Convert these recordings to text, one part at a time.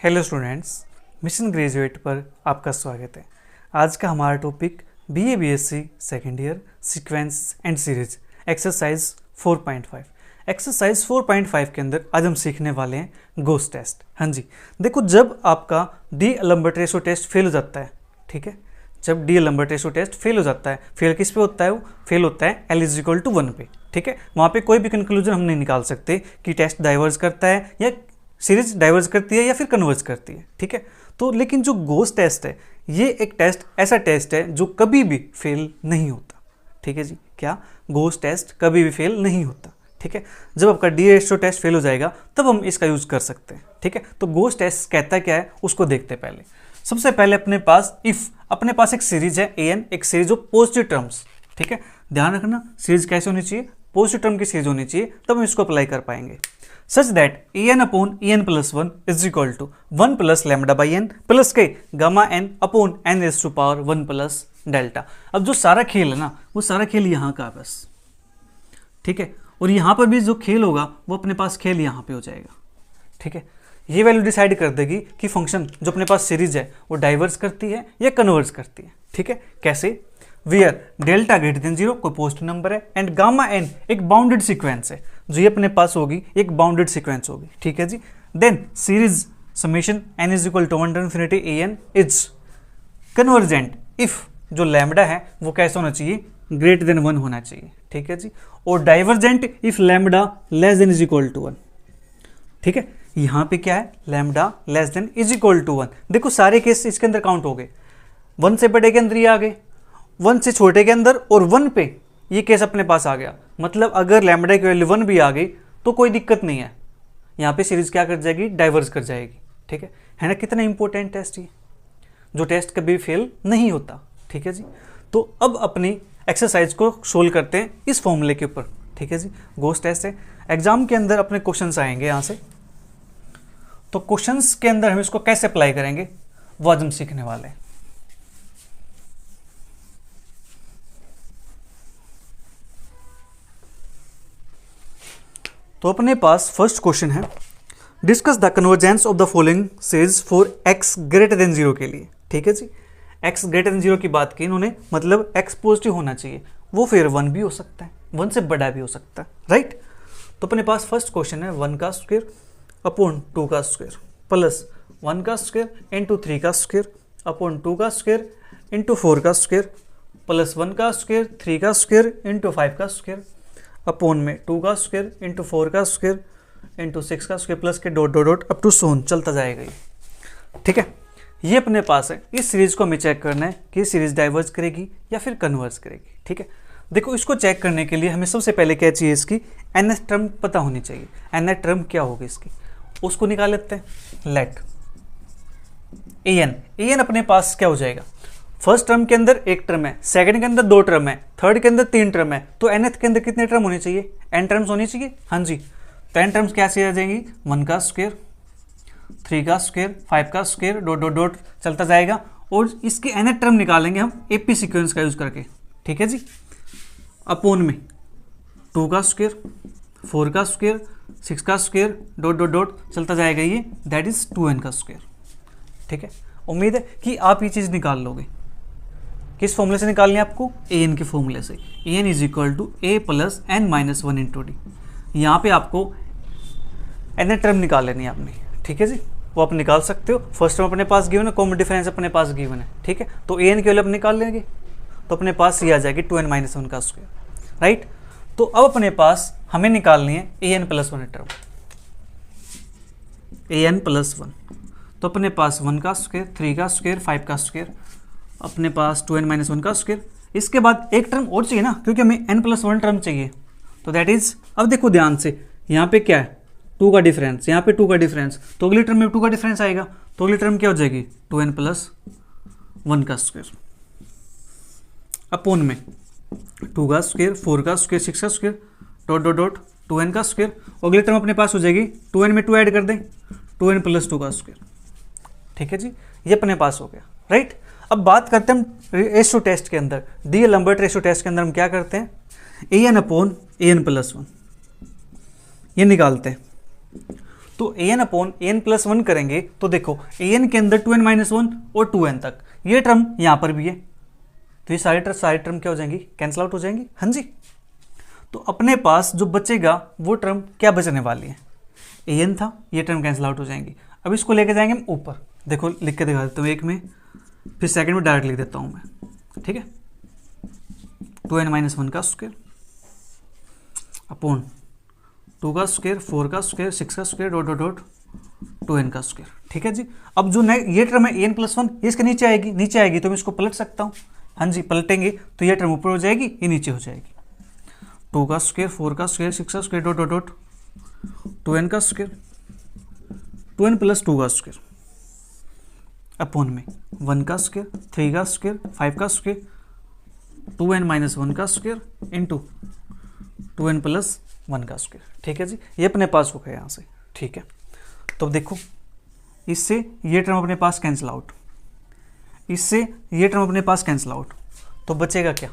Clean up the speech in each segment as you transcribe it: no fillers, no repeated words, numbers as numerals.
Hello students, mission graduate पर आपका स्वागत है। आज का हमारा topic BA BSc second year sequence and series exercise 4.5। Exercise 4.5 के अंदर आज हम सीखने वाले हैं गोस टेस्ट। हाँ जी, देखो जब आपका D'Alembert ratio test fail हो जाता है, ठीक है, जब D'Alembert ratio test fail हो जाता है, फेल किस पे होता है? वो फेल होता है L = 1 पे, ठीक है। वहाँ पे कोई भी कंक्लूजन हम नहीं निकाल सकते कि टेस्ट डाइवर्ज करता है या सीरीज डाइवर्ज करती है या फिर कन्वर्ज करती है, ठीक है। तो लेकिन जो गोस टेस्ट है ये एक टेस्ट ऐसा टेस्ट है जो कभी भी फेल नहीं होता, ठीक है जी। क्या? गोस टेस्ट कभी भी फेल नहीं होता, ठीक है। जब आपका डी रेशो टेस्ट फेल हो जाएगा तब हम इसका यूज कर सकते हैं, ठीक है। तो गोस टेस्ट कहता क्या है उसको देखते हैं पहले। सबसे पहले अपने पास अपने पास एक सीरीज है an, एक सीरीज ऑफ पॉजिटिव टर्म्स, ठीक है। ध्यान रखना सीरीज कैसे होनी चाहिए? पॉजिटिव टर्म की सीरीज होनी चाहिए, तब हम इसको अप्लाई कर पाएंगे। Such that an upon en plus 1 is equal to 1 plus lambda by n plus k gamma n upon n raised to power 1 plus delta। अब जो सारा खेल है ना, वो सारा खेल यहाँ का बस, ठीक है। और यहाँ पर भी जो खेल होगा वो अपने पास खेल यहाँ पे हो जाएगा, ठीक है। ये वैल्यू डिसाइड कर देगी कि फंक्शन जो अपने पास सीरीज है वो डाइवर्स करती है या कन्वर्स करती है, ठीक है। कैसे? वेयर डेल्टा ग्रेटर देन 0 कोई पॉजिटिव नंबर है एंड गामा n एक बाउंडेड सीक्वेंस है, जो ये अपने पास होगी एक बाउंडेड सीक्वेंस होगी, ठीक है जी। Then series summation n = 1 to infinity an is convergent if जो लैम्बडा है वो कैसा होना चाहिए? ग्रेटर देन 1 होना चाहिए, ठीक है जी। और divergent if lambda less than = 1, ठीक है। यहाँ पे क्या है? Lambda less than = 1। देखो सारे केस इसके अंदर काउंट हो गए, 1 से बड़े के अंदर ये आ गए, 1 से छोटे के अंदर और 1 पे ये केस अपने पास आ गया। मतलब अगर लैम्बडा की वैल्यू 1 भी आ गई तो कोई दिक्कत नहीं है, यहाँ पे सीरीज क्या कर जाएगी? डाइवर्स कर जाएगी, ठीक है ना। कितना इंपॉर्टेंट टेस्ट ये, जो टेस्ट कभी फेल नहीं होता, ठीक है जी। तो अब अपनी एक्सरसाइज को सोल्व करते हैं इस फॉर्मूले के ऊपर, ठीक है जी। गोस टेस्ट है, एग्जाम के अंदर अपने क्वेश्चंस आएंगे यहाँ से, तो क्वेश्चंस के अंदर हम इसको कैसे अप्लाई करेंगे वो आज हम सीखने वाले हैं। तो अपने पास फर्स्ट क्वेश्चन है, discuss the convergence of the following series for x greater than 0 के लिए, ठीक है जी। x ग्रेटर देन 0 की बात की इन्होंने, मतलब x पॉजिटिव होना चाहिए, वो फिर 1 भी हो सकता है, 1 से बड़ा भी हो सकता है, राइट। तो अपने पास फर्स्ट क्वेश्चन है 1 का स्क्वायर अपॉन 2 का स्क्वायर प्लस 1 का स्क्वायर इंटू 3 का स्क्वायर अपॉन 2 का स्क्वायर इंटू 4 का स्क्वायर प्लस 1 का स्क्वायर 3 का स्क्वायर इंटू 5 का स्क्वायर अपॉन में 2 का स्क्वायर इंटू 4 का स्क्वायर इंटू 6 का स्क्वायर प्लस के dot dot dot up to so on चलता जाएगा ये, ठीक है। ये अपने पास है। इस सीरीज को हमें चेक करना है कि सीरीज डाइवर्ज करेगी या फिर कन्वर्ज करेगी, ठीक है। देखो इसको चेक करने के लिए हमें सबसे पहले क्या चाहिए? इसकी nth टर्म पता होनी चाहिए। nth टर्म क्या होगी इसकी, उसको निकाल लेते हैं। लेट an अपने पास क्या हो जाएगा? फर्स्ट टर्म के अंदर एक टर्म है, सेकंड के अंदर 2 टर्म है, थर्ड के अंदर 3 टर्म है, तो nth के अंदर कितने टर्म होने चाहिए? n टर्म्स होनी चाहिए, हाँ जी। तो n टर्म्स कैसे आ जाएंगी? 1 का स्क्वायर 3 का स्क्वायर 5 का स्क्वायर डॉट डॉट डॉट चलता जाएगा। और इसके nth टर्म निकालेंगे हम AP सीक्वेंस का यूज करके, ठीक है जी। अपॉन में 2 का स्क्वायर 4 का स्क्वायर 6 का स्क्वायर डॉट डॉट डॉट चलता जाएगा ये, दैट इज 2n का स्क्वायर, ठीक है। उम्मीद है कि आप ये चीज़ निकाल लोगे। किस फॉर्मूले से निकालनी है आपको? an के फॉर्मूले से। an = a + n - 1 × d। यहाँ पे आपको nth टर्म निकाल लेनी है आपने, ठीक है जी। वो आप निकाल सकते हो। फर्स्ट टर्म अपने पास गिवन है, कॉमन डिफरेंस अपने पास गिवन है, ठीक है। तो an की वैल्यू आप निकाल लेंगे तो अपने पास ये आ जाएगी 2n - 1 का स्क्वायर, राइट। तो अब अपने पास हमें निकालनी है an + 1 टर्म, an + 1। तो अपने पास 1 का स्क्वायर 3 का स्क्वायर 5 का स्क्वायर अपने पास 2n - 1 का स्क्वायर। इसके बाद एक टर्म और चाहिए ना, क्योंकि हमें n + 1 टर्म चाहिए, तो दैट इज, अब देखो ध्यान से, यहाँ पे क्या है? 2 का डिफरेंस, यहाँ पे 2 का डिफरेंस, तो अगली टर्म में 2 का डिफरेंस आएगा, तो अगली टर्म क्या हो जाएगी? 2n + 1 का स्क्वायर अपॉन में 2 का स्क्वायर 4 का स्क्वायर 6 का square dot dot dot 2n का स्क्वायर। अगली टर्म अपने पास हो जाएगी 2n में 2 ऐड कर दें, 2n + 2 का स्क्वायर, ठीक है जी। ये अपने पास हो गया, राइट। अब बात करते हैं हम रेशो टेस्ट के अंदर, डी एलम्बर्ट रेशो टेस्ट के अंदर हम क्या करते हैं? an/an + 1 ये निकालते हैं। तो ए N upon A N plus 1 करेंगे तो देखो ए एन के अंदर 2n माइनस 1 और 2n तक, ये टर्म यहाँ पर भी है, तो ये सारी टर्म क्या हो जाएंगी, कैंसिल आउट हो जाएंगी। हाँ जी, तो अपने पास जो बचेगा वो टर्म क्या बचने वाली है, ए एन था, ये टर्म कैंसिल आउट हो जाएंगी। अब इसको लेके जाएंगे हम ऊपर, देखो लिख के दिखा देता हूँ एक में, फिर सेकंड में डायरेक्ट लिख देता हूँ मैं, ठीक है। 2n माइनस 1 का स्क्वायर अपॉन 2 का स्क्वायर, 4 का स्क्वायर, 6 का square, dot dot dot 2n का स्क्वायर, ठीक है जी। अब जो ये टर्म है an प्लस 1, ये इसके नीचे आएगी तो मैं इसको पलट सकता हूँ। हाँ जी, पलटेंगे तो ये टर्म ऊपर हो जाएगी, ये नीचे हो जाएगी। 2 का स्क्वायर, 4 का स्क्वायर, 6 का square, dot dot dot 2n का स्क्वायर, 2n प्लस 2 का स्क्वायर अपॉन में 1 का स्क्वायर, 3 का स्क्वायर, 5 का स्क्वायर, 2n माइनस 1 का स्क्वायर इंटू 2n प्लस 1 का स्क्वायर, ठीक है जी। ये अपने पास हो गया यहाँ से, ठीक है। तो देखो इससे ये टर्म अपने पास कैंसिल आउट, इससे ये टर्म अपने पास कैंसिल आउट, तो बचेगा क्या,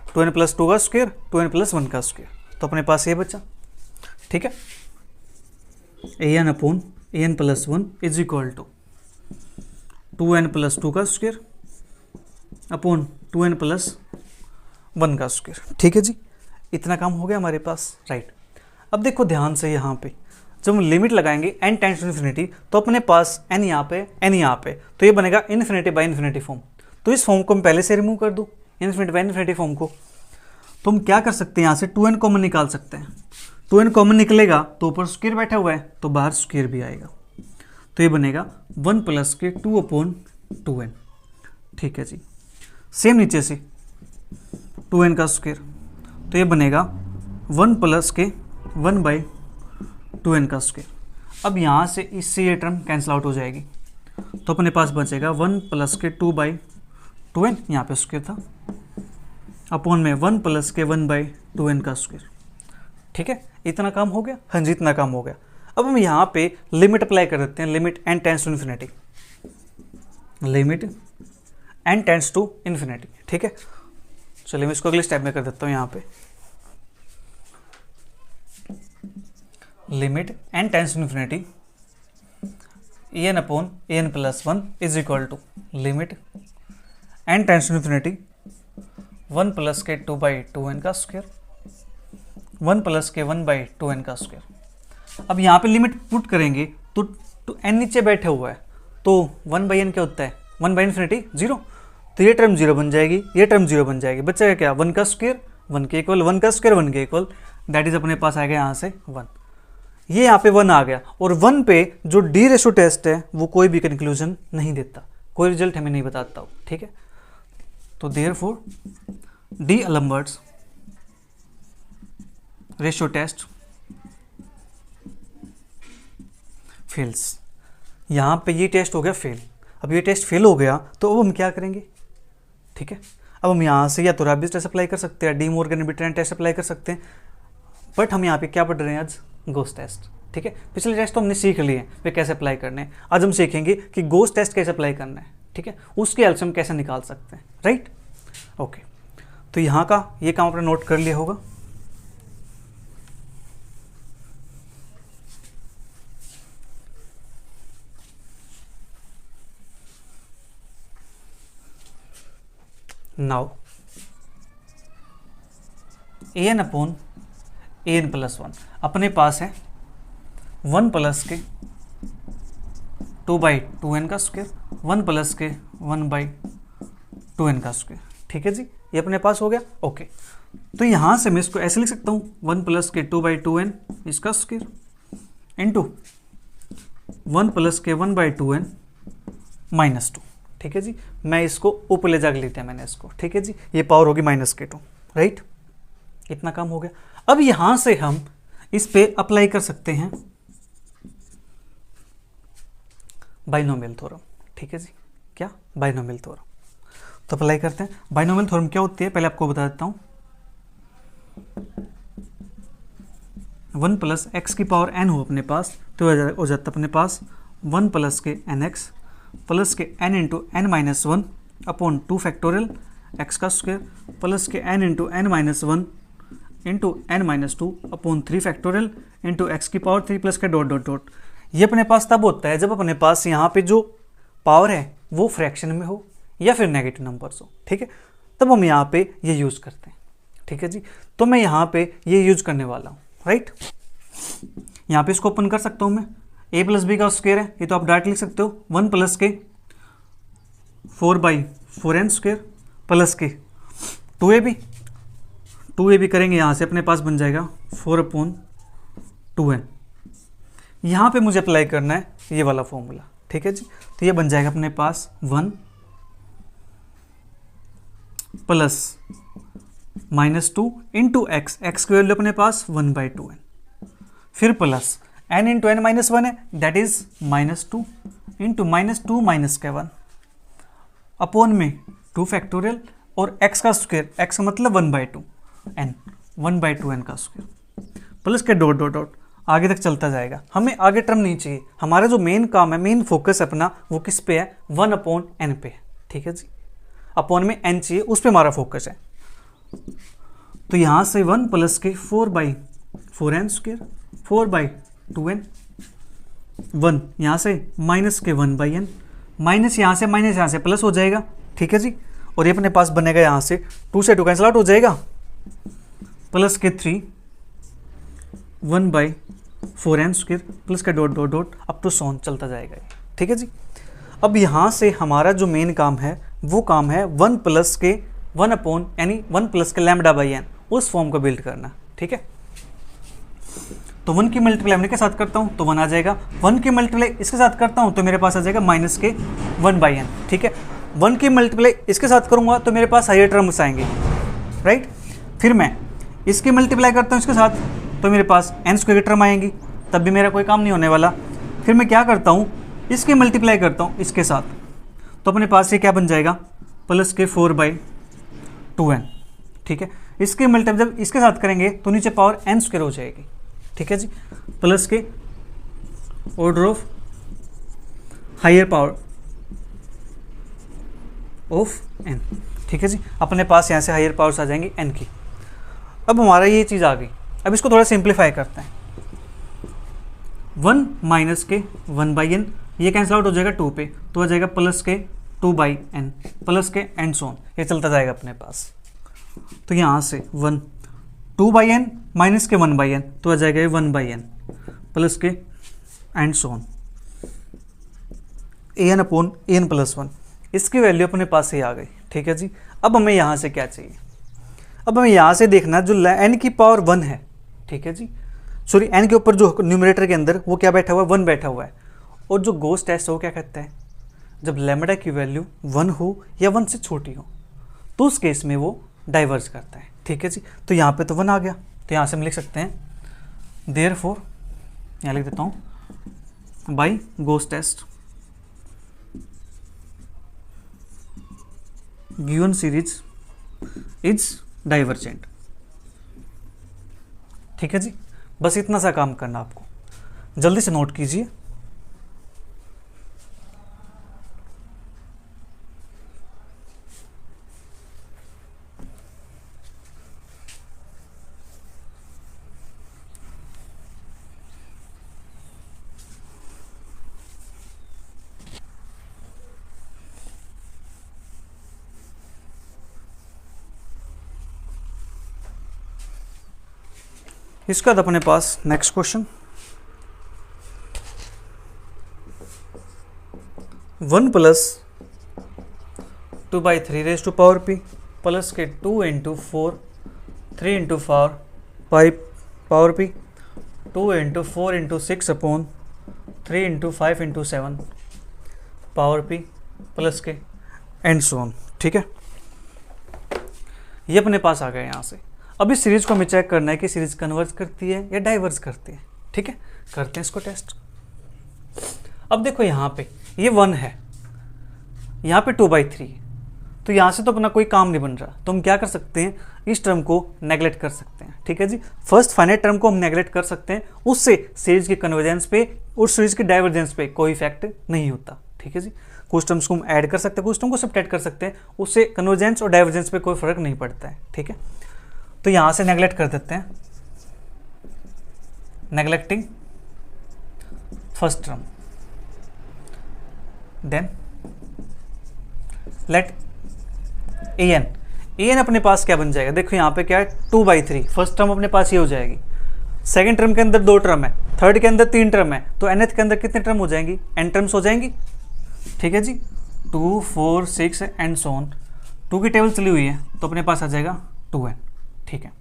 2n प्लस 2 का स्क्वायर, 2n प्लस 1 का स्क्वायर, तो अपने पास ये बचा, ठीक है। A N upon A N plus 1 is equal to 2n plus 2 का स्क्वायर अपॉन 2n प्लस 1 का स्क्वायर, ठीक है जी। इतना काम हो गया हमारे पास, राइट। अब देखो ध्यान से, यहाँ पे जब हम लिमिट लगाएंगे n टेंड्स टू इन्फिनिटी, तो अपने पास n यहाँ पे, n यहाँ पे, तो ये बनेगा इन्फिनिटी बाई इन्फिनिटी फॉर्म। तो इस फॉर्म को मैं पहले से रिमूव कर दूँ, इन्फिनिटी बाई इन्फिनिटी फॉर्म को। तो हम क्या कर सकते हैं, यहाँ से 2n कॉमन निकाल सकते हैं। 2n कॉमन निकलेगा तो ऊपर स्क्वायर बैठा हुआ है, तो बाहर स्क्वायर भी आएगा, तो ये बनेगा 1 प्लस के 2 अपॉन 2n, ठीक है जी। सेम नीचे से 2n का स्क्वायर, तो ये बनेगा 1 प्लस के 1 बाई 2n का स्क्वायर। अब यहाँ से इससे ये टर्म कैंसिल आउट हो जाएगी, तो अपने पास बचेगा 1 प्लस के 2 बाई 2n, यहाँ पे स्क्वायर था, अपॉन में 1 प्लस के 1 बाई 2n का स्क्वायर, ठीक है। इतना काम हो गया। हाँ जी, इतना काम हो गया। अब हम यहाँ पे लिमिट अप्लाई कर देते हैं, limit n tends to infinity, limit n tends to infinity, ठीक है। चलिए मैं इसको अगले स्टेप में कर देता हूँ। यहाँ पे limit n tends to infinity en upon en plus 1 is equal to limit n tends to infinity 1 plus के 2 बाई 2n का स्क्वायर, 1 प्लस के 1 बाई 2n का स्क्वायर। अब यहाँ पे लिमिट पुट करेंगे तो n नीचे बैठे हुआ है, तो 1 बाई n क्या होता है, 1 बाई इन्फिनिटी 0, तो ये टर्म 0 बन जाएगी, ये टर्म 0 बन जाएगी। बचेगा क्या, 1 का स्क्वायर 1 के इक्वल, 1 का स्क्वायर 1 के इक्वल, दैट इज अपने पास आएगा यहाँ से 1। ये यहाँ पे 1 आ गया, और 1 पे जो डी रेशो टेस्ट है वो कोई भी कंक्लूजन नहीं देता, कोई रिजल्ट हमें नहीं बताता, ठीक है। तो therefore D'Alembert's ratio test fails. यहाँ पे ये टेस्ट हो गया फेल। अब ये टेस्ट फेल हो गया तो अब हम क्या करेंगे, ठीक है। अब हम यहाँ से या तो रैबिस टेस्ट अप्लाई कर सकते हैं, डी मॉर्गन बिटरन टेस्ट अप्लाई कर सकते हैं, बट हम यहाँ पे क्या पढ़ रहे हैं आज, गोस टेस्ट, ठीक है। पिछले टेस्ट तो हमने सीख लिए हैं वे कैसे अप्लाई करने हैं, आज हम सीखेंगे कि गोस टेस्ट कैसे अप्लाई करना है, ठीक है, उसके एल्सियम कैसे निकाल सकते हैं, राइट। ओके, तो यहाँ का ये काम आपने नोट कर लिया होगा। Now an upon an plus 1 अपने पास है 1 प्लस के 2 बाई 2n का स्क्वायर, 1 प्लस के 1 बाई 2n का स्क्वायर, ठीक है जी। ये अपने पास हो गया। ओके, तो यहाँ से मैं इसको ऐसे लिख सकता हूँ 1 प्लस के 2 बाई 2n इसका स्क्वायर इंटू 1 प्लस के 1 बाई 2n माइनस 2, ठीक है जी। मैं इसको ऊपर ले जाकर लिखते हैं मैंने इसको, ठीक है जी। ये पावर होगी माइनस के 2, राइट। इतना काम हो गया। अब यहां से हम इस पे अप्लाई कर सकते हैं बाइनोमियल थ्योरम, ठीक है जी। क्या, बाइनोमियल थ्योरम। तो अप्लाई करते हैं। बाइनोमियल थ्योरम क्या होती है पहले आपको बता देता हूं। 1 प्लस एक्स की पावर n हो अपने पास, तो हो जाता अपने पास 1 प्लस के एन एक्स प्लस के n into n minus 1 upon 2 factorial x का स्क्वायर प्लस के n into n minus 1 into n minus two upon 3 factorial into x की पावर 3 प्लस के डॉट डॉट डॉट। ये अपने पास तब होता है जब अपने पास यहाँ पे जो पावर है वो फ्रैक्शन में हो या फिर नेगेटिव नंबर्स हो, ठीक है, तब हम यहाँ पे ये यूज़ करते हैं, ठीक है जी। तो मैं यहाँ पे ये यूज करने वाला हूँ, राइट। यहाँ पे इसको ओपन कर सकता हूँ मैं, a प्लस बी का स्क्वायर है, ये तो आप डायरेक्ट लिख सकते हो, 1 प्लस के 4/4n स्क्वायर प्लस के 2ab करेंगे, यहाँ से अपने पास बन जाएगा 4/2n। यहाँ पे मुझे अप्लाई करना है ये वाला फॉर्मूला, ठीक है जी। तो ये बन जाएगा अपने पास 1 प्लस -2 इंटू एक्स की वैल्यू अपने पास 1/2n, फिर plus n into n minus 1 है, दैट इज -2 इंटू -2 माइनस के 1 अपॉन में 2 फैक्टोरियल और x का स्क्वायर, x का मतलब 1/2n, 1/2n का स्क्वायर प्लस के डॉट डॉट डॉट आगे तक चलता जाएगा। हमें आगे टर्म नहीं चाहिए, हमारा जो मेन काम है, मेन फोकस अपना वो किस पे है, 1/n पे है, ठीक है जी। अपॉन में n चाहिए, उस पर हमारा फोकस है। तो यहाँ से 1 प्लस के 4/4n स्क्वायर 4/2n, 1 यहाँ से माइनस के 1/n, माइनस यहाँ से प्लस हो जाएगा, ठीक है जी। और ये अपने पास बनेगा यहाँ से 2 से 2 कैंसिल आउट हो जाएगा, प्लस के 3 1/4n स्क्वायर प्लस के dot dot dot up to so on चलता जाएगा, ठीक है जी। अब यहाँ से हमारा जो मेन काम है वो काम है 1 प्लस के 1 अपॉन यानी 1 प्लस के λ/n उस फॉर्म को बिल्ड करना, ठीक है। तो 1 की मल्टीप्लाई मैं के साथ करता हूँ तो 1 आ जाएगा, 1 की मल्टीप्लाई इसके साथ करता हूँ तो मेरे पास आ जाएगा माइनस के 1/n, ठीक है। 1 की मल्टीप्लाई इसके साथ करूँगा तो मेरे पास हायर टर्म्स आएंगे, राइट। फिर मैं इसकी मल्टीप्लाई करता हूँ इसके साथ तो मेरे पास n स्क्वायर की टर्म आएंगी, तब भी मेरा कोई काम नहीं होने वाला। फिर मैं क्या करता हूँ, इसकी मल्टीप्लाई करता हूँ इसके साथ, तो अपने पास ये क्या बन जाएगा, प्लस के 4/2n, ठीक है। इसके मल्टीप्लाई जब इसके साथ करेंगे तो नीचे पावर n स्क्वायर हो जाएगी, ठीक है जी, प्लस के order of higher power of n, ठीक है जी। अपने पास यहाँ से हायर पावर्स आ जाएंगी n की। अब हमारा ये चीज़ आ गई, अब इसको थोड़ा सिंप्लीफाई करते हैं। 1 माइनस के 1/n, ये कैंसिल आउट हो जाएगा 2 पे, तो आ जाएगा प्लस के 2/n प्लस के एंड सोन, ये चलता जाएगा अपने पास। तो यहाँ से 1 2/n माइनस के 1/n तो आ जाएगा 1/n प्लस के and so on an upon an plus 1, इसकी वैल्यू अपने पास ही आ गई, ठीक है जी। अब हमें यहाँ से क्या चाहिए, अब हमें यहाँ से देखना जो n की पावर 1 है, ठीक है जी, सॉरी n के ऊपर जो न्यूमरेटर के अंदर वो क्या बैठा हुआ है, 1 बैठा हुआ है। और जो गोस टेस्ट है वो क्या कहता है, जब लैम्बडा की वैल्यू 1 हो या 1 से छोटी हो तो उस केस में वो डाइवर्ज करता है, ठीक है जी। तो यहाँ पे तो 1 आ गया, तो यहाँ से हम लिख सकते हैं देयरफॉर, यहाँ लिख देता हूँ by Gauss test given series is divergent, ठीक है जी। बस इतना सा काम करना आपको, जल्दी से नोट कीजिए। इसके बाद अपने पास next question, 1 plus 2/3 raise to power p plus के 2 into 4 3 into 4 power p 2 into 4 into 6 upon 3 into 5 into 7 power p plus के एंड सो ऑन, ठीक है। ये अपने पास आ गया यहाँ से। अब इस सीरीज को हमें चेक करना है कि सीरीज कन्वर्ज करती है या डाइवर्ज करती है, ठीक है। करते हैं इसको टेस्ट। अब देखो यहाँ पे ये 1 है, यहाँ पे 2/3 है, तो यहाँ से तो अपना कोई काम नहीं बन रहा, तो हम क्या कर सकते हैं, इस टर्म को नेगलेक्ट कर सकते हैं, ठीक है जी। फर्स्ट फाइनाइट टर्म को हम नेगलेक्ट कर सकते हैं, उससे सीरीज की कन्वर्जेंस पे और सीरीज की डाइवर्जेंस पे कोई इफेक्ट नहीं होता, ठीक है जी। कुछ टर्म्स को हम ऐड कर सकते हैं, कुछ टर्म को सब्ट्रैक्ट कर सकते हैं, उससे कन्वर्जेंस और डाइवर्जेंस पे कोई फर्क नहीं पड़ता है, ठीक है। तो यहां से नेगलेक्ट कर देते हैं, नेगलेक्टिंग first term, then let a N अपने पास क्या बन जाएगा, देखो यहाँ पे क्या है 2/3, फर्स्ट टर्म अपने पास ये हो जाएगी, सेकंड टर्म के अंदर 2 टर्म है, थर्ड के अंदर 3 टर्म है, तो nth के अंदर कितने टर्म हो जाएंगी, n टर्म्स हो जाएंगी। ठीक है जी, 2 4 6 एंड सो ऑन, 2 की टेबल चली हुई है तो अपने पास आ जाएगा 2n। ठीक है,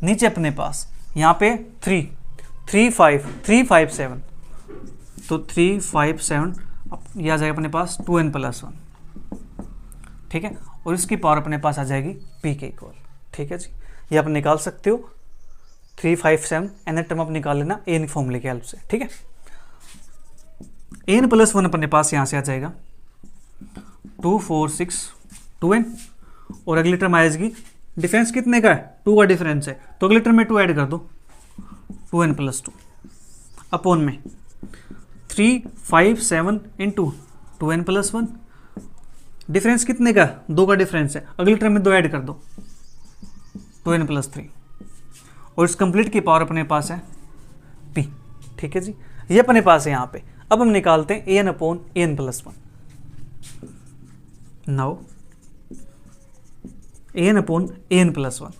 नीचे अपने पास यहाँ पे 3 5 7, तो 3 5 7 ये आ जाएगा अपने पास 2n+1। ठीक है, और इसकी पावर अपने पास आ जाएगी p के इक्वल। ठीक है जी, ये आप निकाल सकते हो 3 5 7, nth टर्म आप निकाल लेना an फॉर्मूले की हेल्प से। ठीक है, an+1 अपने पास यहाँ से आ जाएगा 2 4 6 2n, और अगली टर्म आएगी, डिफरेंस कितने का है, 2 का डिफरेंस है, तो अगली टर्म में 2 ऐड कर दो, 2n+2 अपॉन में 3 5 7 इंटू 2n+1, डिफरेंस कितने का, 2 का डिफरेंस है, अगली टर्म में 2 ऐड कर दो, 2n+3, और इस कंप्लीट की पावर अपने पास है p। ठीक है जी, ये अपने पास है यहाँ पे। अब हम निकालते हैं an/an+1। Now an/an+1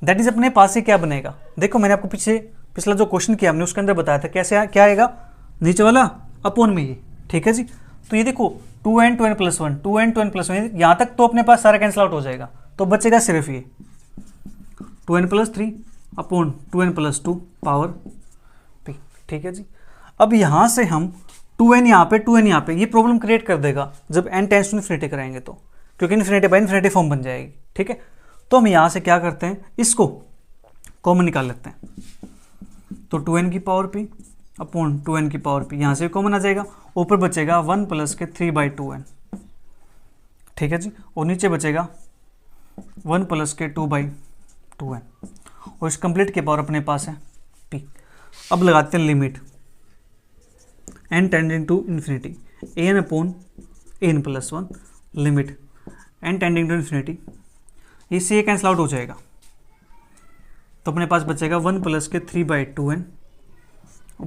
that is अपने पास से क्या बनेगा, देखो मैंने आपको पिछला जो क्वेश्चन किया हमने उसके अंदर बताया था कैसे क्या आएगा, नीचे वाला अपॉन में ये। ठीक है जी, तो ये देखो 2n 2n+1 2n 2n+1 यहाँ तक तो अपने पास सारा कैंसिल आउट हो जाएगा, तो बचेगा सिर्फ ये 2n+3 upon 2n+2 power p। ठीक है जी, अब यहाँ से हम 2n यहाँ पे 2n यहाँ पे, ये प्रॉब्लम क्रिएट कर देगा जब n टेंड्स टू इन्फिनिटी कराएंगे तो, क्योंकि इन्फिनिटी बाय इन्फिनिटी फॉर्म बन जाएगी। ठीक है, तो हम यहाँ से क्या करते हैं, इसको कॉमन निकाल लेते हैं, तो 2n की पावर p अपॉन 2n की पावर p, यहाँ से कॉमन आ जाएगा, ऊपर बचेगा 1 प्लस के 3/2n। ठीक है जी, और नीचे बचेगा 1 प्लस के 2/2n, और इस कंप्लीट की पावर अपने पास है p। अब लगाते हैं limit n tending to infinity an/an+1 limit n tending to infinity, इससे ये कैंसिल आउट हो जाएगा, तो अपने पास बचेगा 1 प्लस के 3/2n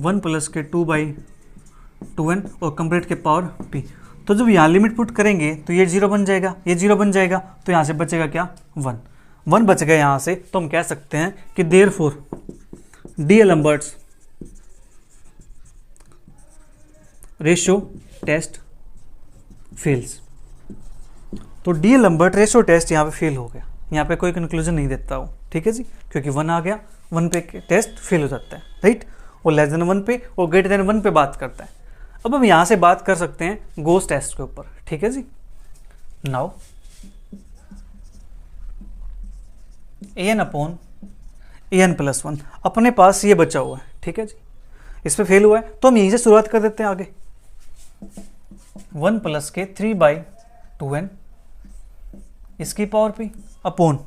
1 प्लस के 2/2n और कंप्लीट के पावर p। तो जब यहाँ लिमिट पुट करेंगे तो ये 0 बन जाएगा, ये 0 बन जाएगा, तो यहाँ से बचेगा क्या 1 बच गया यहाँ से, तो हम कह सकते हैं कि देयरफॉर डीएलम्बर्ट्स रेशियो टेस्ट फेल्स। तो डीएलम्बर्ट रेशियो टेस्ट यहाँ पे फेल हो गया, यहाँ पे कोई कंक्लूजन नहीं देता हूँ। ठीक है जी, क्योंकि 1 आ गया, 1 पे टेस्ट फेल हो जाता है, राइट, और लेस देन 1 पे और ग्रेटर देन 1 पे बात करता है। अब हम यहाँ से बात कर सकते हैं गोस टेस्ट के ऊपर। ठीक है जी, नाउ an/an+1 अपने पास ये बचा हुआ है। ठीक है जी, इस पे फेल हुआ है, तो हम यहीं से शुरुआत कर देते हैं आगे, 1 प्लस के 3/2n इसकी पावर p अपॉन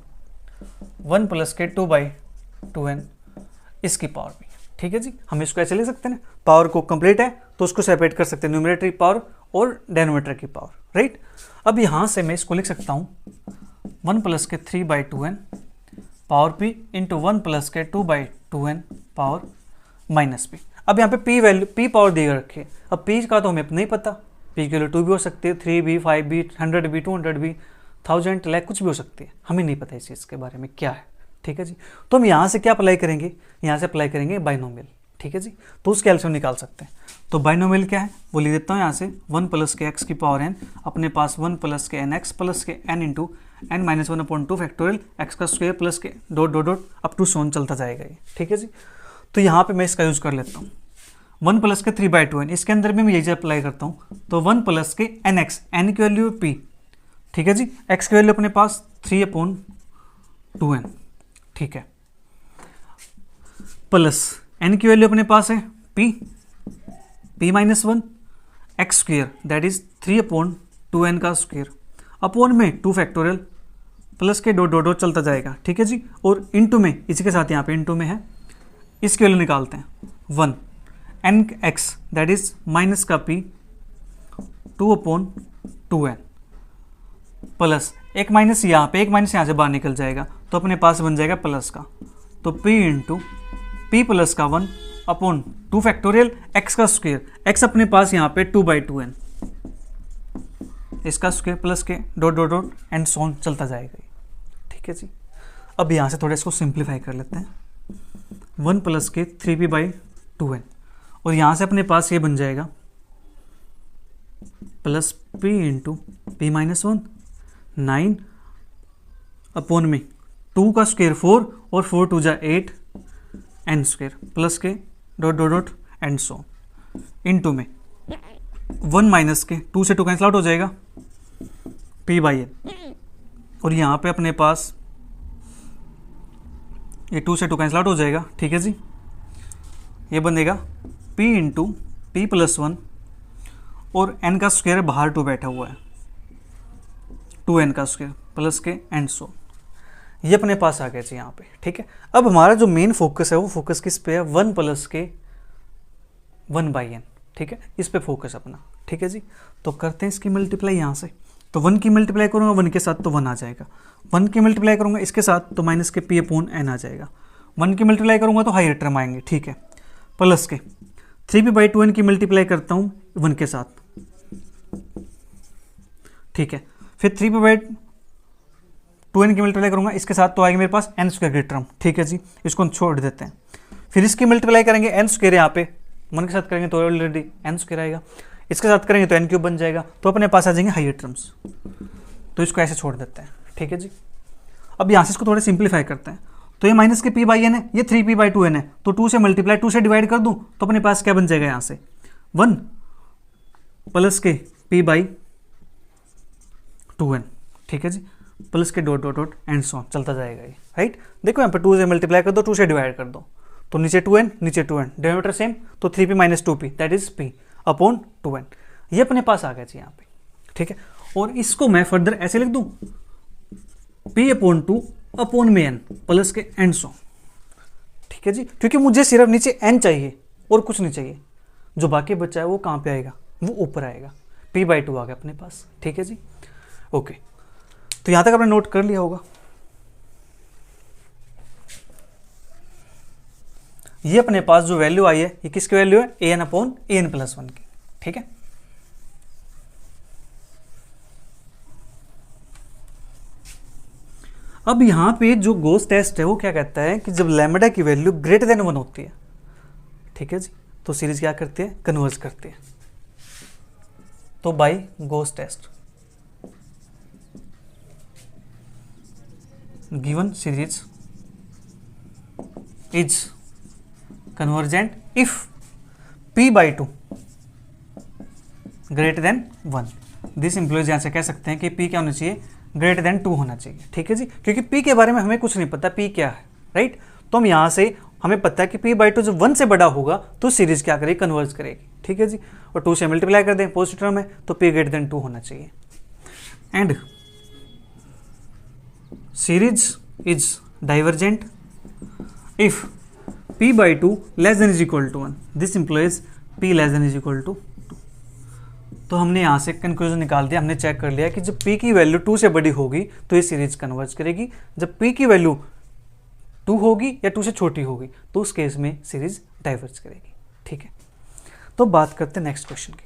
1 प्लस के 2/2n इसकी पावर p। ठीक है जी, हम इसको ऐसे ले सकते हैं, पावर को कंप्लीट है तो उसको सेपरेट कर सकते हैं, न्यूमरेटर की पावर और डेनोमीटर की पावर, राइट। अब यहाँ से मैं इसको लिख सकता हूँ 1 प्लस के 3/2n power p into 1 plus के 2/2n पावर माइनस p। अब यहाँ पे p वैल्यू p पावर दी रखी है, अब p का तो हमें नहीं पता, p की वैल्यू 2 भी हो सकती है, 3 भी, 5 भी, 100 भी, 200 भी, 1000 लाख कुछ भी हो सकती है, हमें नहीं पता इस चीज़ के बारे में क्या है। ठीक है जी, तो हम यहाँ से क्या अप्लाई करेंगे, यहाँ से अप्लाई करेंगे बाइनोमियल। ठीक है जी, तो उसके हेल्प से हम निकाल सकते हैं। तो बाइनोमियल क्या है वो लिख देता हूँ यहाँ से, 1 प्लस के x की पावर n अपने पास 1 प्लस के nx प्लस के n into n-1/2 factorial x का स्क्वायर प्लस के dot dot dot up to so on चलता जाएगा ये। ठीक है जी, तो यहाँ पे मैं इसका यूज कर लेता हूँ 1 प्लस के 3/2n, इसके अंदर भी मैं यही अप्लाई करता हूँ, तो 1 प्लस के nx, n की वैल्यू p। ठीक है जी, x की वैल्यू अपने पास 3/2n। ठीक है, प्लस n की वैल्यू अपने पास है p -1 x square that is 3/2n का स्क्वेयर अपॉन में 2 फैक्टोरियल प्लस के डॉट डॉट डॉट चलता जाएगा। ठीक है जी, और इनटू में इसी के साथ यहाँ पे इनटू में है, इसकी वैल्यू निकालते हैं 1 nx दैट इज माइनस का p 2/2n प्लस एक माइनस यहाँ पे, एक माइनस यहाँ से बाहर निकल जाएगा तो अपने पास बन जाएगा प्लस का, तो p इंटू पी प्लस का 1 अपॉन 2 फैक्टोरियल x का स्क्वायर, x अपने पास यहाँ पे 2/2n, इसका स्क्वायर प्लस के dot dot dot and so on चलता जाएगा। ठीक है जी। अब यहाँ से थोड़ा इसको सिंप्लीफाई कर लेते हैं, 1 प्लस के 3p/2n, और यहाँ से अपने पास ये बन जाएगा plus p into P minus 1 9 upon में 2 का स्क्वायर 4 और 4 2 जा 8 एन स्क्वायर प्लस के dot dot dot and so into में 1 माइनस के 2 से 2 कैंसिल आउट हो जाएगा p/n, और यहाँ पे अपने पास ये 2 से 2 कैंसिल आउट हो जाएगा। ठीक है जी। ये बनेगा p इंटू पी प्लस 1 और n का स्क्वायर बाहर 2 बैठा हुआ है 2n का स्क्वायर प्लस के एंड सो, ये अपने पास आ गया जी यहाँ पे। ठीक है। अब हमारा जो मेन फोकस है वो फोकस किस पे है, 1 प्लस के 1/n। ठीक है, इस पे फोकस अपना। ठीक है जी। तो करते हैं इसकी मल्टीप्लाई यहाँ से, तो 1 की मल्टीप्लाई करूँगा 1 के साथ तो 1 आ जाएगा, 1 की मल्टीप्लाई करूँगा इसके साथ तो माइनस के p/n आ जाएगा, 1 की मल्टीप्लाई करूँगा तो हायर टर्म आएंगे। ठीक है, प्लस के 3p/2n की मल्टीप्लाई करता हूँ 1 के साथ। ठीक है, फिर 3p/2n की मल्टीप्लाई करूँगा इसके साथ तो आएगी मेरे पास n स्क्वायर की टर्म। ठीक है जी, इसको हम छोड़ देते हैं। फिर इसकी मल्टीप्लाई करेंगे n स्क्वायर, यहाँ पे 1 के साथ करेंगे तो ऑलरेडी n स्क्वायर आएगा, इसके साथ करेंगे तो n क्यूब बन जाएगा, तो अपने पास आ जाएंगे हायर टर्म्स, तो इसको ऐसे छोड़ देते हैं। ठीक है जी। अब यहाँ से इसको थोड़ा सिंप्लीफाई करते हैं, तो ये माइनस के p/n है, ये 3p/2n है, तो 2 से मल्टीप्लाई 2 से डिवाइड कर दूं तो अपने पास क्या बन जाएगा, यहाँ से 1 प्लस के p/2n। ठीक है जी, प्लस के dot dot dot and so चलता जाएगा ये। राइट, देखो यहाँ पे 2 से मल्टीप्लाई कर दो, 2 से डिवाइड कर दो, तो नीचे 2n नीचे 2n, डिनोमिनेटर सेम, तो 3p minus 2p that is p upon 2n, ये अपने पास आ गया जी यहाँ पे। ठीक है, और इसको मैं फर्दर ऐसे लिख दूं p/2 अपॉन में n प्लस के एंड सो। ठीक है जी, क्योंकि मुझे सिर्फ नीचे n चाहिए और कुछ नहीं चाहिए, जो बाकी बचा है वो कहाँ पे आएगा, वो ऊपर आएगा, p/2 आ गया अपने पास। ठीक है जी। ओके, तो यहाँ तक आपने नोट कर लिया होगा। ये अपने पास जो वैल्यू आई है ये किसकी वैल्यू है, an/an+1 की। ठीक है, अब यहाँ पे जो गोस टेस्ट है वो क्या कहता है कि जब लैम्बडा की वैल्यू ग्रेटर देन 1 होती है, ठीक है जी, तो सीरीज क्या करती है, कन्वर्ज करती है। तो by Gauss test given series is convergent if p/2 greater than 1। This implies यहाँ से कह सकते हैं कि p क्या होना चाहिए, ग्रेटर देन 2 होना चाहिए। ठीक है जी, क्योंकि p के बारे में हमें कुछ नहीं पता p क्या है। राइट, तो हम यहाँ से हमें पता है कि p/2 जब 1 से बड़ा होगा तो सीरीज क्या करेगी, कन्वर्ज करेगी। ठीक है जी, और 2 से मल्टीप्लाई कर दें, पॉजिटिव टर्म है तो p ग्रेटर देन 2 होना चाहिए। And series is divergent if p/2 less than is equal to 1। This implies p less than is equal to 2। तो हमने यहाँ से कंक्लूजन निकाल दिया, हमने चेक कर लिया कि जब p की वैल्यू 2 से बड़ी होगी तो ये सीरीज कन्वर्ज करेगी, जब p की वैल्यू 2 होगी या 2 से छोटी होगी तो उस केस में सीरीज डाइवर्ज करेगी। ठीक है, तो बात करते हैं नेक्स्ट क्वेश्चन की।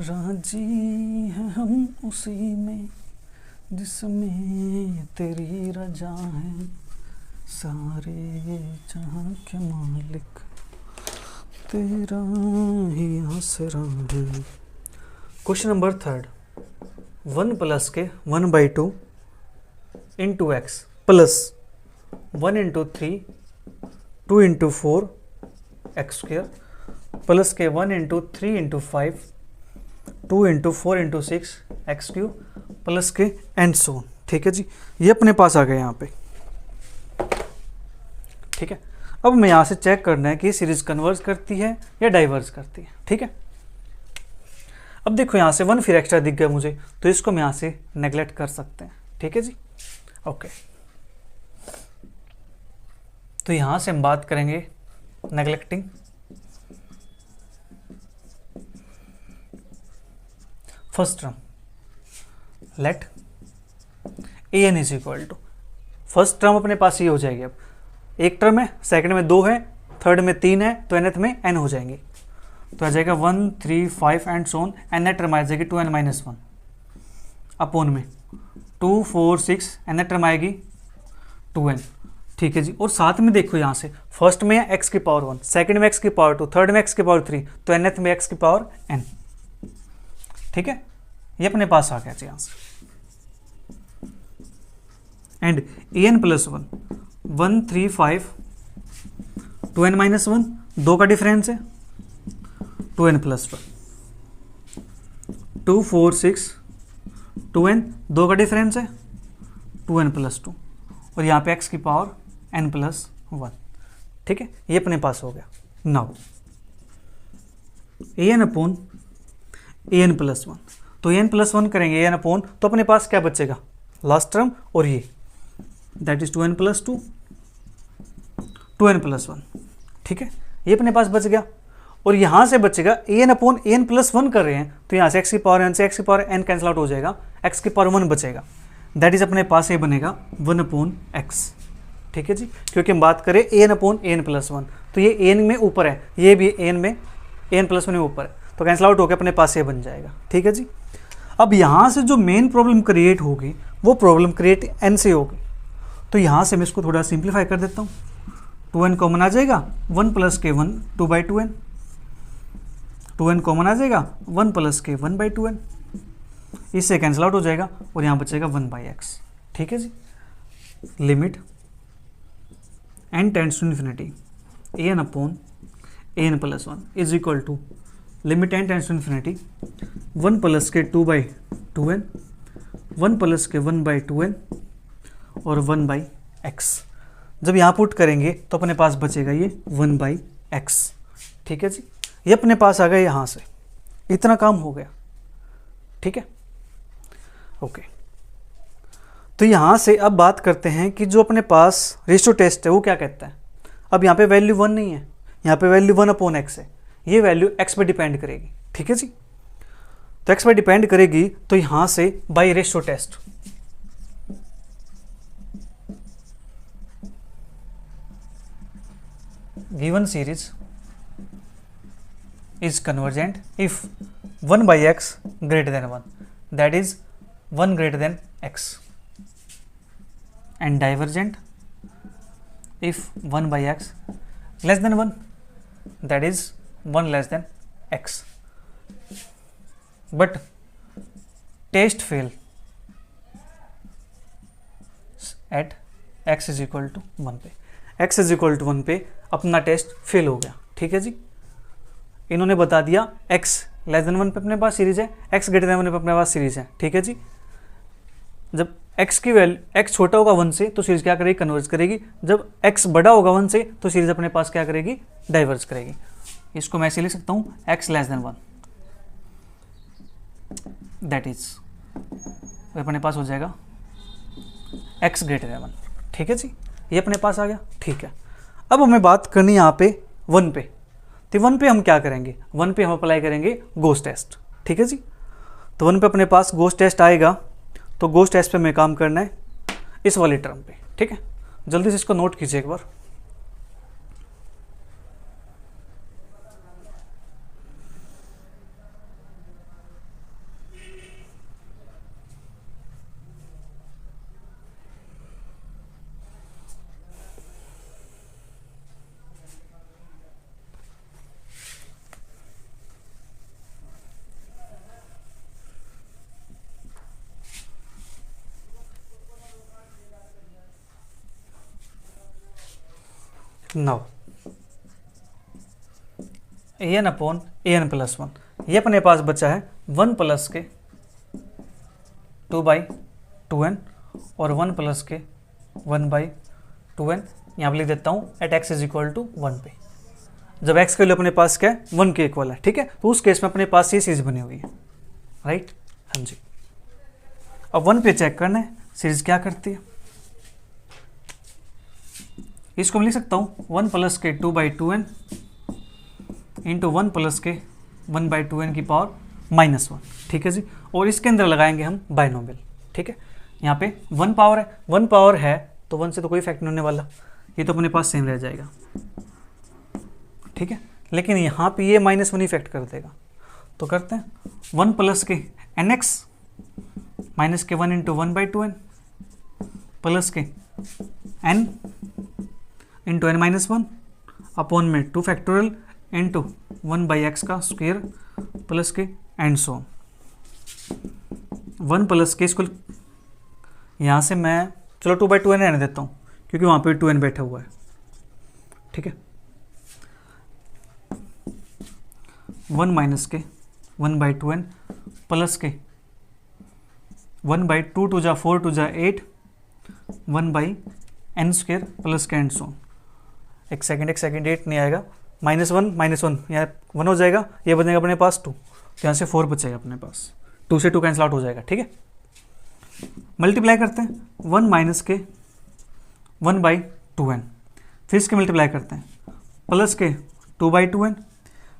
राजी हैं हम उसी में जिसमें तेरी रजा है, सारे जहां के मालिक तेरा ही आसरा है। क्वेश्चन नंबर 3, 1 प्लस के 1/2 into x plus 1 into 3 2 into 4 x square plus के 1 into 3 into 5 2 into 4 into 6 x cube plus के एंड सो। ठीक है जी, ये अपने पास आ गया यहाँ पे। ठीक है, अब मैं यहाँ से चेक करना है कि सीरीज कन्वर्ज करती है या डाइवर्ज करती है। ठीक है, अब देखो यहाँ से 1 फिर एक्स्ट्रा दिख गया मुझे, तो इसको मैं यहाँ से नेगलेक्ट कर सकते हैं। ठीक है जी, ओके, तो यहां से हम बात करेंगे neglecting first term, let a n is equal to, first term अपने पास ये हो जाएगी। अब एक टर्म है, सेकंड में 2 है, थर्ड में 3 है, तो nth में n हो जाएंगे, तो आ जाएगा 1 3 5 and so on, nth term आ जाएगी 2n-1 अपोन में 2 4 6, एन नेट टर्म आएगी 2n। ठीक है जी, और साथ में देखो यहाँ से फर्स्ट में x की पावर 1, सेकंड में x की पावर 2, थर्ड में x की पावर 3, तो nth में x की पावर n। ठीक है, ये अपने पास आ गया जी answer. And an plus 1 1 3 5 2n-1, 2 का डिफरेंस है 2n प्लस 1, 2 4 6 2n, 2 का डिफरेंस है 2n प्लस 2, और यहाँ पे x की पावर n प्लस 1। ठीक है, ये अपने पास हो गया। Now an upon an plus 1, तो an प्लस 1 करेंगे an अपॉन, तो अपने पास क्या बचेगा, लास्ट टर्म और ये, that is 2n plus 2 2n plus 1। ठीक है, ये अपने पास बच गया, और यहाँ से बचेगा an अपॉन an प्लस 1 कर रहे हैं, तो यहाँ से x की पावर n से x की पावर n कैंसिल आउट हो जाएगा, x की पावर 1 बचेगा, दैट इज अपने पास ये बनेगा 1 अपॉन x। ठीक है जी, क्योंकि हम बात करें an अपॉन an प्लस 1, तो ये an में ऊपर है, ये भी an में an प्लस 1 में ऊपर है, तो कैंसिल आउट होकर अपने पास ये बन जाएगा। ठीक है जी, अब यहाँ से जो मेन प्रॉब्लम क्रिएट होगी वो प्रॉब्लम क्रिएट n से होगी, तो यहाँ से मैं इसको थोड़ा सिंप्लीफाई कर देता हूँ। 2n कॉमन आ जाएगा, 1 प्लस के 1 2/2n, 2n कॉमन आ जाएगा, 1 प्लस के 1/2n, इससे कैंसिल आउट हो जाएगा, और यहाँ बचेगा 1/x। ठीक है जी, limit n tends to infinity an upon an plus 1 is equal to limit n tends to infinity 1 plus के 2/2n, 1 प्लस के 1/2n और 1/x। जब यहाँ पुट करेंगे तो अपने पास बचेगा ये 1/x। ठीक है जी, ये अपने पास आ गया, यहाँ से इतना काम हो गया। ठीक है, ओके, तो यहाँ से अब बात करते हैं कि जो अपने पास रेशियो टेस्ट है वो क्या कहता है। अब यहाँ पे वैल्यू 1 नहीं है, यहाँ पे वैल्यू 1 अपॉन x है, ये वैल्यू x पे डिपेंड करेगी। ठीक है जी, तो x पे डिपेंड करेगी, तो यहाँ से by ratio test given series is convergent if 1/x greater than 1, that is 1 greater than x, and divergent if 1/x less than 1, that is 1 less than x, but test fail at x is equal to 1 पे, x is equal to 1 पे अपना test fail हो गया। ठीक है जी, इन्होंने बता दिया x लेस देन 1 पे अपने पास सीरीज है, x ग्रेटर देन 1 पे अपने पास सीरीज है। ठीक है जी, जब x की वैल्यू x छोटा होगा 1 से तो सीरीज क्या करेगी, कन्वर्ज करेगी, जब x बड़ा होगा 1 से तो सीरीज अपने पास क्या करेगी, डाइवर्ज करेगी। इसको मैं ऐसे लिख सकता हूँ x less than 1, that is अपने पास हो जाएगा x ग्रेटर देन 1। ठीक है जी, ये अपने पास आ गया। ठीक है, अब हमें बात करनी है यहाँ पे 1 पे, तो 1 पे हम क्या करेंगे, 1 पे हम अप्लाई करेंगे गोस टेस्ट। ठीक है जी, तो 1 पे अपने पास गोस टेस्ट आएगा, तो गोस टेस्ट पे हमें काम करना है इस वाले टर्म पे। ठीक है, जल्दी से इसको नोट कीजिए एक बार। Now an upon an plus 1, ये अपने पास बचा है 1 प्लस के 2/2n और 1 प्लस के 1/2n। यहाँ पर लिख देता हूँ at x is equal to 1 पे, जब x का वैल्यू अपने पास क्या है 1 के इक्वल है। ठीक है, तो उस केस में अपने पास ये सीरीज बनी हुई है, राइट। हाँ जी, अब 1 पे चेक करना है सीरीज क्या करती है। इसको मैं लिख सकता हूँ 1 प्लस के 2/2n इंटू 1 प्लस के 1/2n की पावर -1, ठीक है जी। और इसके अंदर लगाएंगे हम बाइनोमियल, ठीक है। यहाँ पे 1 पावर है, 1 पावर है तो 1 से तो कोई इफेक्ट नहीं होने वाला, ये तो अपने पास सेम रह जाएगा, ठीक है। लेकिन यहाँ पे ये -1 इफेक्ट कर देगा, तो करते हैं 1 प्लस के nx माइनस के 1 इंटू 1/2n प्लस के n इंटू n-1 अपॉन में 2 फैक्टोरियल इंटू 1/x का स्क्वायर प्लस के एंड सो 1 प्लस के, इसको यहाँ से मैं चलो 2/2n रहने देता हूँ क्योंकि वहाँ पे 2n बैठा हुआ है, ठीक है। 1 माइनस के 1/2n प्लस के 1/2 टू जा 4 टू जा 8 1/n² प्लस के एंड सो। एक सेकेंड 8 नहीं आएगा, -1 यहाँ 1 हो जाएगा, ये बनेगा अपने पास 2, तो यहाँ से 4 बचेगा अपने पास, 2 से 2 कैंसिल आउट हो जाएगा, ठीक है। मल्टीप्लाई करते हैं 1 माइनस के 1/2n, फिर इसके मल्टीप्लाई करते हैं प्लस के 2/2n,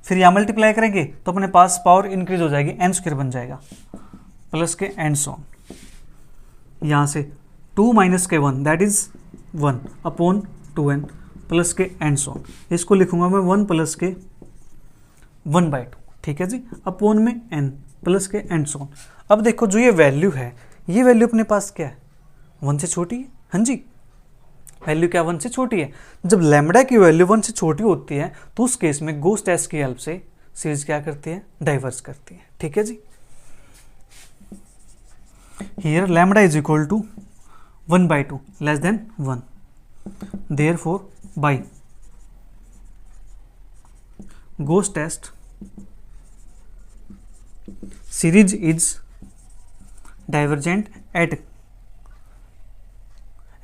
फिर यहाँ मल्टीप्लाई करेंगे तो अपने पास पावर इंक्रीज हो जाएगी, n² बन जाएगा प्लस के एंड सो। यहाँ से 2 माइनस के 1 that is 1 upon 2n plus के एंड सो। इसको लिखूंगा मैं 1 प्लस के 1/2, ठीक है जी, अपॉन में n प्लस के एंड सो। अब देखो जो ये वैल्यू है, ये वैल्यू अपने पास क्या है, 1 से छोटी है, हाँ जी, वैल्यू क्या 1 से छोटी है। जब लैम्बडा की वैल्यू 1 से छोटी होती है तो उस केस में गोस टेस्ट की हेल्प से सीरीज क्या करती है, डाइवर्स करती है, ठीक है जी। Here lambda is equal to 1/2 less than 1, therefore by Gauss test series is divergent at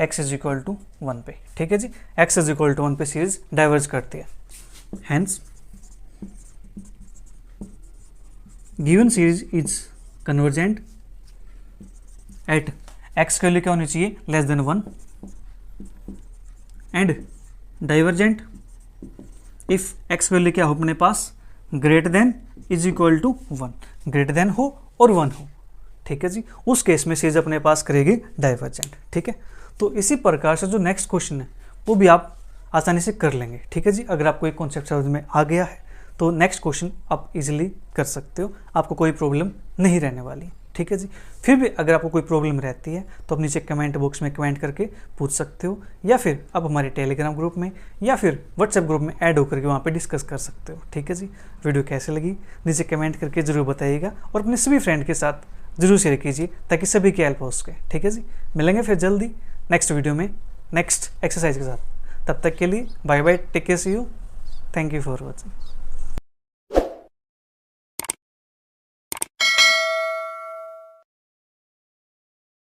x is equal to 1 पे, ठीक है जी, x इज इक्वल टू 1 पे सीरीज डाइवर्ज करती है। Hence given series is convergent at x की value क्या होनी चाहिए, less than 1, and divergent if x value क्या हो अपने पास, greater than is equal to 1, greater than हो और 1 हो, ठीक है जी, उस केस में सीरीज अपने पास करेगी डाइवर्जेंट, ठीक है। तो इसी प्रकार से जो नेक्स्ट क्वेश्चन है वो भी आप आसानी से कर लेंगे, ठीक है जी। अगर आपको एक कॉन्सेप्ट समझ में आ गया है तो नेक्स्ट क्वेश्चन आप इजीली कर सकते हो, आपको कोई प्रॉब्लम नहीं रहने वाली, ठीक है जी। फिर भी अगर आपको कोई प्रॉब्लम रहती है तो आप नीचे कमेंट बॉक्स में कमेंट करके पूछ सकते हो, या फिर आप हमारे टेलीग्राम ग्रुप में या फिर व्हाट्सएप ग्रुप में ऐड होकर के वहाँ पे डिस्कस कर सकते हो, ठीक है जी। वीडियो कैसे लगी नीचे कमेंट करके ज़रूर बताइएगा और अपने सभी फ्रेंड के साथ जरूर शेयर कीजिए ताकि सभी की हेल्प हो सके, ठीक है जी। मिलेंगे फिर जल्दी नेक्स्ट वीडियो में नेक्स्ट एक्सरसाइज के साथ, तब तक के लिए bye bye, take care, see you, thank you for watching.